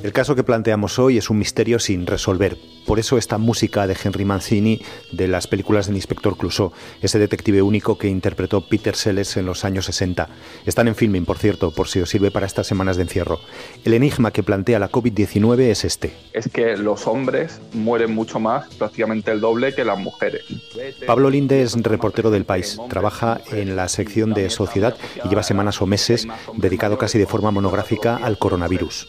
El caso que planteamos hoy es un misterio sin resolver. Por eso esta música de Henry Mancini de las películas del Inspector Clouseau, ese detective único que interpretó Peter Sellers en los años 60. Están en Filmin, por cierto, por si os sirve para estas semanas de encierro. El enigma que plantea la COVID-19 es este. Es que los hombres mueren mucho más, prácticamente el doble, que las mujeres. Pablo Linde es reportero del País. Trabaja en la sección de Sociedad y lleva semanas o meses dedicado casi de forma monográfica al coronavirus.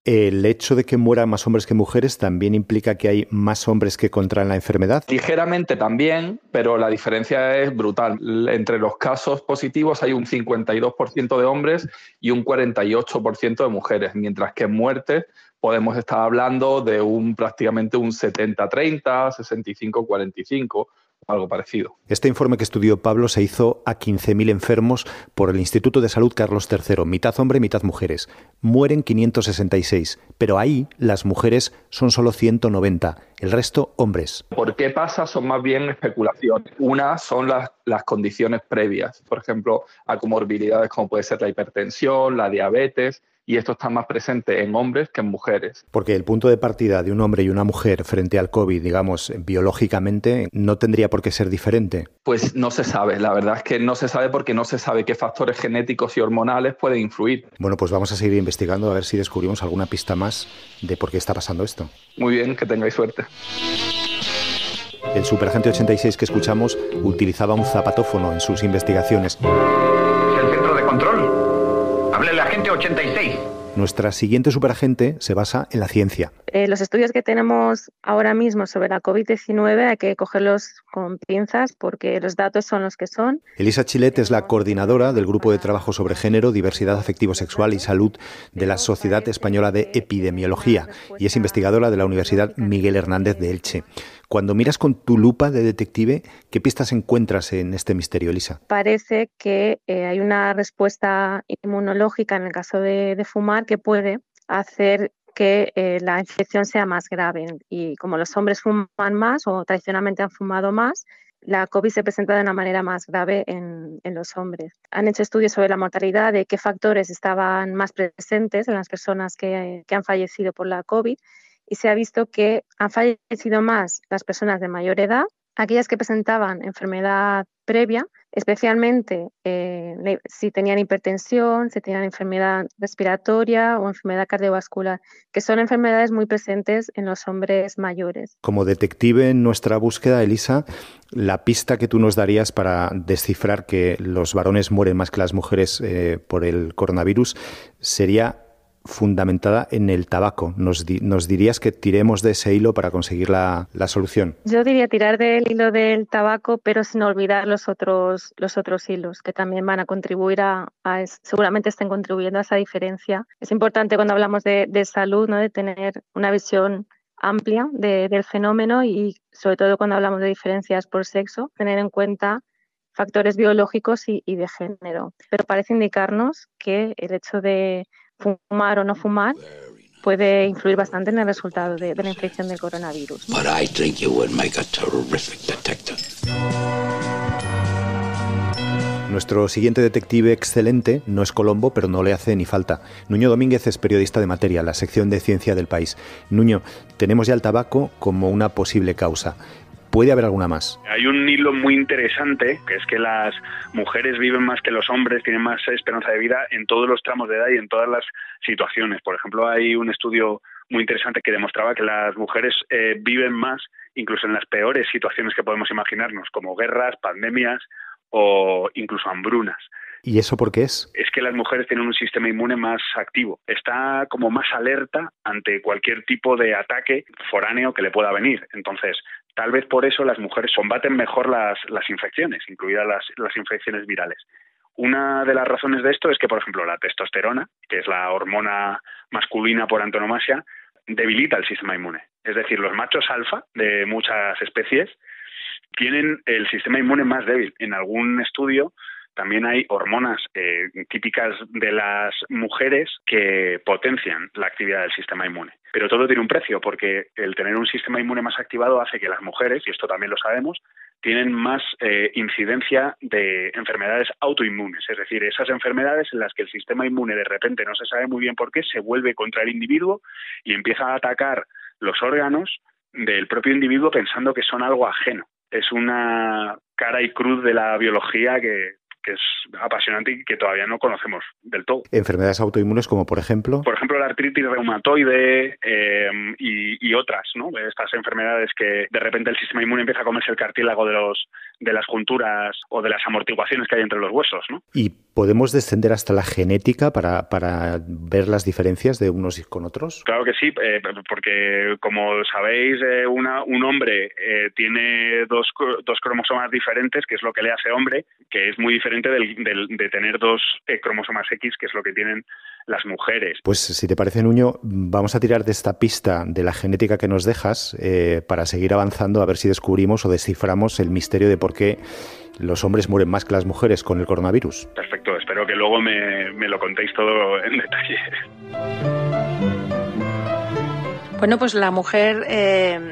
¿El hecho de que mueran más hombres que mujeres también implica que hay más hombres que contraen la enfermedad? Ligeramente también, pero la diferencia es brutal. Entre los casos positivos hay un 52% de hombres y un 48% de mujeres, mientras que en muertes podemos estar hablando de prácticamente un 70-30, 65-45, algo parecido. Este informe que estudió Pablo se hizo a 15.000 enfermos por el Instituto de Salud Carlos III, mitad hombre, mitad mujeres. Mueren 566, pero ahí las mujeres son solo 190, el resto hombres. ¿Por qué pasa? Son más bien especulaciones. Una son las condiciones previas, por ejemplo, a comorbilidades como puede ser la hipertensión, la diabetes, y esto está más presente en hombres que en mujeres. Porque el punto de partida de un hombre y una mujer frente al COVID, digamos, biológicamente, no tendría por qué ser diferente. Pues no se sabe, la verdad es que no se sabe porque no se sabe qué factores genéticos y hormonales pueden influir. Bueno, pues vamos a seguir investigando a ver si descubrimos alguna pista más de por qué está pasando esto. Muy bien, que tengáis suerte. El Superagente 86 que escuchamos utilizaba un zapatófono en sus investigaciones. ¿Es el centro de control? Háblele a Agente 86. Nuestra siguiente superagente se basa en la ciencia. Los estudios que tenemos ahora mismo sobre la COVID-19 hay que cogerlos con pinzas porque los datos son los que son. Elisa Chilet es la coordinadora del Grupo de Trabajo sobre Género, Diversidad Afectivo-Sexual y Salud de la Sociedad Española de Epidemiología y es investigadora de la Universidad Miguel Hernández de Elche. Cuando miras con tu lupa de detective, ¿qué pistas encuentras en este misterio, Elisa? Parece que hay una respuesta inmunológica en el caso de fumar que puede hacer que la infección sea más grave. Y como los hombres fuman más o tradicionalmente han fumado más, la COVID se presenta de una manera más grave en los hombres. Han hecho estudios sobre la mortalidad, de qué factores estaban más presentes en las personas que han fallecido por la COVID. Y se ha visto que han fallecido más las personas de mayor edad, aquellas que presentaban enfermedad previa, especialmente si tenían hipertensión, si tenían enfermedad respiratoria o enfermedad cardiovascular, que son enfermedades muy presentes en los hombres mayores. Como detective en nuestra búsqueda, Elisa, la pista que tú nos darías para descifrar que los varones mueren más que las mujeres por el coronavirus sería fundamentada en el tabaco. ¿Nos dirías que tiremos de ese hilo para conseguir la solución? Yo diría tirar del hilo del tabaco, pero sin olvidar los otros hilos que también van a contribuir seguramente estén contribuyendo a esa diferencia. Es importante cuando hablamos de salud, ¿no?, de tener una visión amplia del fenómeno y sobre todo cuando hablamos de diferencias por sexo, tener en cuenta factores biológicos y de género. Pero parece indicarnos que el hecho de fumar o no fumar puede influir bastante en el resultado de la infección del coronavirus. But I think you would make a terrific detective. Nuestro siguiente detective excelente no es Colombo, pero no le hace ni falta. Nuño Domínguez es periodista de Materia, la sección de ciencia del País. Nuño, tenemos ya el tabaco como una posible causa. ¿Puede haber alguna más? Hay un hilo muy interesante, que es que las mujeres viven más que los hombres, tienen más esperanza de vida en todos los tramos de edad y en todas las situaciones. Por ejemplo, hay un estudio muy interesante que demostraba que las mujeres viven más incluso en las peores situaciones que podemos imaginarnos, como guerras, pandemias o incluso hambrunas. ¿Y eso por qué es? Es que las mujeres tienen un sistema inmune más activo. Está como más alerta ante cualquier tipo de ataque foráneo que le pueda venir. Entonces, tal vez por eso las mujeres combaten mejor las infecciones, incluidas las infecciones virales. Una de las razones de esto es que, por ejemplo, la testosterona, que es la hormona masculina por antonomasia, debilita el sistema inmune. Es decir, los machos alfa de muchas especies tienen el sistema inmune más débil. En algún estudio también hay hormonas típicas de las mujeres que potencian la actividad del sistema inmune. Pero todo tiene un precio, porque el tener un sistema inmune más activado hace que las mujeres, y esto también lo sabemos, tienen más incidencia de enfermedades autoinmunes, es decir, esas enfermedades en las que el sistema inmune de repente no se sabe muy bien por qué se vuelve contra el individuo y empieza a atacar los órganos del propio individuo pensando que son algo ajeno. Es una cara y cruz de la biología que es apasionante y que todavía no conocemos del todo. Enfermedades autoinmunes como, por ejemplo... Por ejemplo, la artritis reumatoide y otras, ¿no? Estas enfermedades que de repente el sistema inmune empieza a comerse el cartílago de las junturas o de las amortiguaciones que hay entre los huesos, ¿no? ¿Y podemos descender hasta la genética para ver las diferencias de unos con otros? Claro que sí, porque como sabéis, un hombre tiene dos cromosomas diferentes, que es lo que le hace hombre, que es muy diferente de tener dos cromosomas X, que es lo que tienen las mujeres. Pues si te parece, Nuño, vamos a tirar de esta pista de la genética que nos dejas para seguir avanzando, a ver si descubrimos o desciframos el misterio de por qué los hombres mueren más que las mujeres con el coronavirus. Perfecto, espero que luego me lo contéis todo en detalle. Bueno, pues la mujer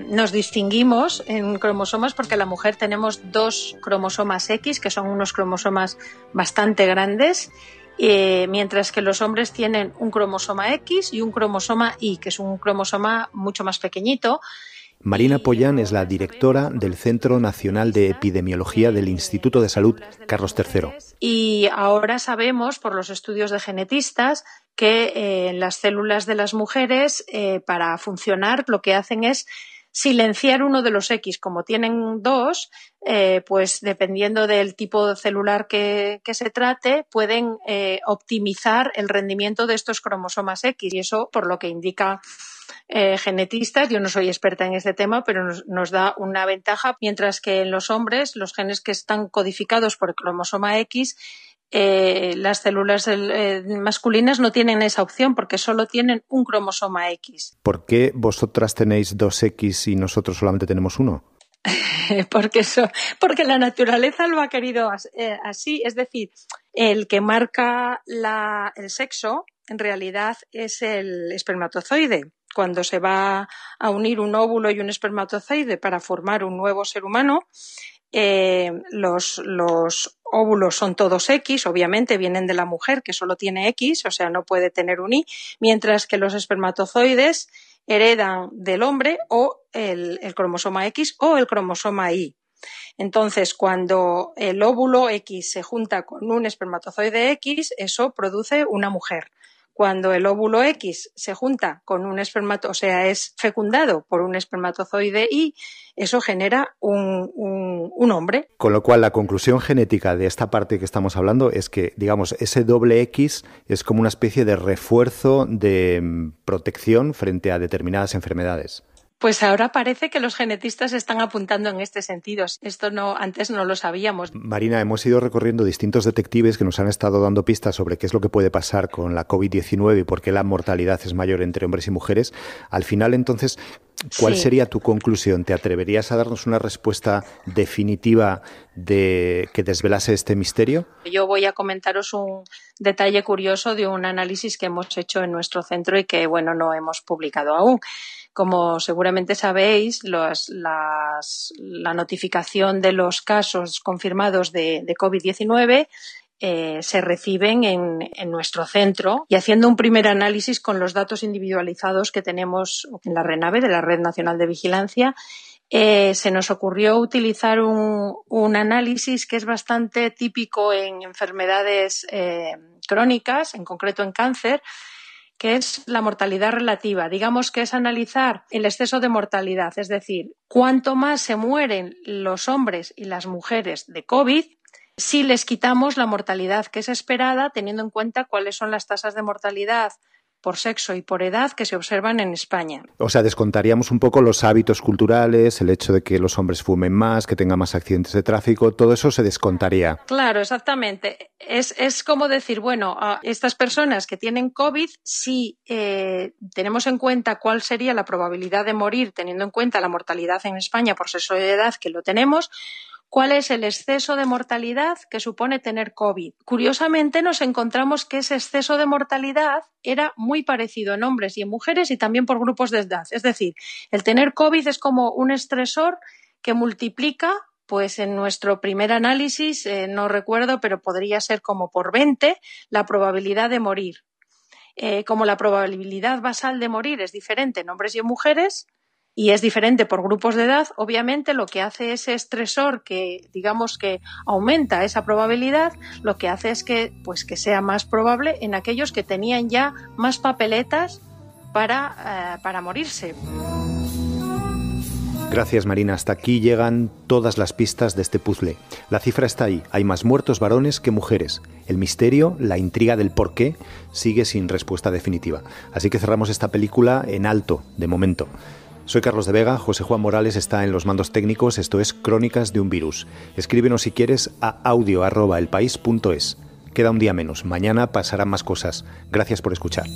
nos distinguimos en cromosomas porque la mujer tenemos 2 cromosomas X, que son unos cromosomas bastante grandes, mientras que los hombres tienen un cromosoma X y un cromosoma Y, que es un cromosoma mucho más pequeñito. Marina Pollán es la directora del Centro Nacional de Epidemiología del Instituto de Salud Carlos III. Y ahora sabemos, por los estudios de genetistas, que las células de las mujeres, para funcionar, lo que hacen es silenciar uno de los X. Como tienen 2, pues dependiendo del tipo celular que se trate, pueden optimizar el rendimiento de estos cromosomas X. Y eso, por lo que indica genetistas, yo no soy experta en este tema, pero nos da una ventaja, mientras que en los hombres, los genes que están codificados por el cromosoma X, las células masculinas no tienen esa opción porque solo tienen un cromosoma X. ¿Por qué vosotras tenéis 2X y nosotros solamente tenemos 1? Porque la naturaleza lo ha querido así, es decir, el que marca el sexo en realidad es el espermatozoide. Cuando se va a unir un óvulo y un espermatozoide para formar un nuevo ser humano, los óvulos son todos X, obviamente vienen de la mujer que solo tiene X, o sea, no puede tener un Y, mientras que los espermatozoides heredan del hombre o el cromosoma X o el cromosoma Y. Entonces, cuando el óvulo X se junta con un espermatozoide X, eso produce una mujer. Cuando el óvulo X se junta con un espermatozoide, o sea, es fecundado por un espermatozoide Y, eso genera un hombre. Con lo cual, la conclusión genética de esta parte que estamos hablando es que, digamos, ese doble X es como una especie de refuerzo de protección frente a determinadas enfermedades. Pues ahora parece que los genetistas están apuntando en este sentido. Esto antes no lo sabíamos. Marina, hemos ido recorriendo distintos detectives que nos han estado dando pistas sobre qué es lo que puede pasar con la COVID-19 y por qué la mortalidad es mayor entre hombres y mujeres. Al final, entonces, ¿cuál sería tu conclusión? ¿Te atreverías a darnos una respuesta definitiva que desvelase este misterio? Yo voy a comentaros un detalle curioso de un análisis que hemos hecho en nuestro centro y que, bueno, no hemos publicado aún. Como seguramente sabéis, la notificación de los casos confirmados de COVID-19 se reciben en nuestro centro, y haciendo un primer análisis con los datos individualizados que tenemos en la RENAVE, de la Red Nacional de Vigilancia, se nos ocurrió utilizar un análisis que es bastante típico en enfermedades crónicas, en concreto en cáncer, que es la mortalidad relativa. Digamos que es analizar el exceso de mortalidad, es decir, cuánto más se mueren los hombres y las mujeres de COVID si les quitamos la mortalidad que es esperada, teniendo en cuenta cuáles son las tasas de mortalidad por sexo y por edad que se observan en España. O sea, descontaríamos un poco los hábitos culturales, el hecho de que los hombres fumen más, que tengan más accidentes de tráfico, todo eso se descontaría. Claro, exactamente. Es como decir, bueno, a estas personas que tienen COVID, si tenemos en cuenta cuál sería la probabilidad de morir, teniendo en cuenta la mortalidad en España por sexo y edad, que lo tenemos, ¿cuál es el exceso de mortalidad que supone tener COVID? Curiosamente, nos encontramos que ese exceso de mortalidad era muy parecido en hombres y en mujeres y también por grupos de edad. Es decir, el tener COVID es como un estresor que multiplica pues en nuestro primer análisis, no recuerdo, pero podría ser como por 20 la probabilidad de morir. Como la probabilidad basal de morir es diferente en hombres y en mujeres, y es diferente por grupos de edad, obviamente lo que hace ese estresor que, digamos, que aumenta esa probabilidad, lo que hace es que sea más probable en aquellos que tenían ya más papeletas para morirse. Gracias, Marina. Hasta aquí llegan todas las pistas de este puzzle. La cifra está ahí. Hay más muertos varones que mujeres. El misterio, la intriga del por qué, sigue sin respuesta definitiva. Así que cerramos esta película en alto, de momento. Soy Carlos de Vega, José Juan Morales está en los mandos técnicos, esto es Crónicas de un virus. Escríbenos si quieres a audio@elpaís.es. Queda un día menos, mañana pasarán más cosas. Gracias por escuchar.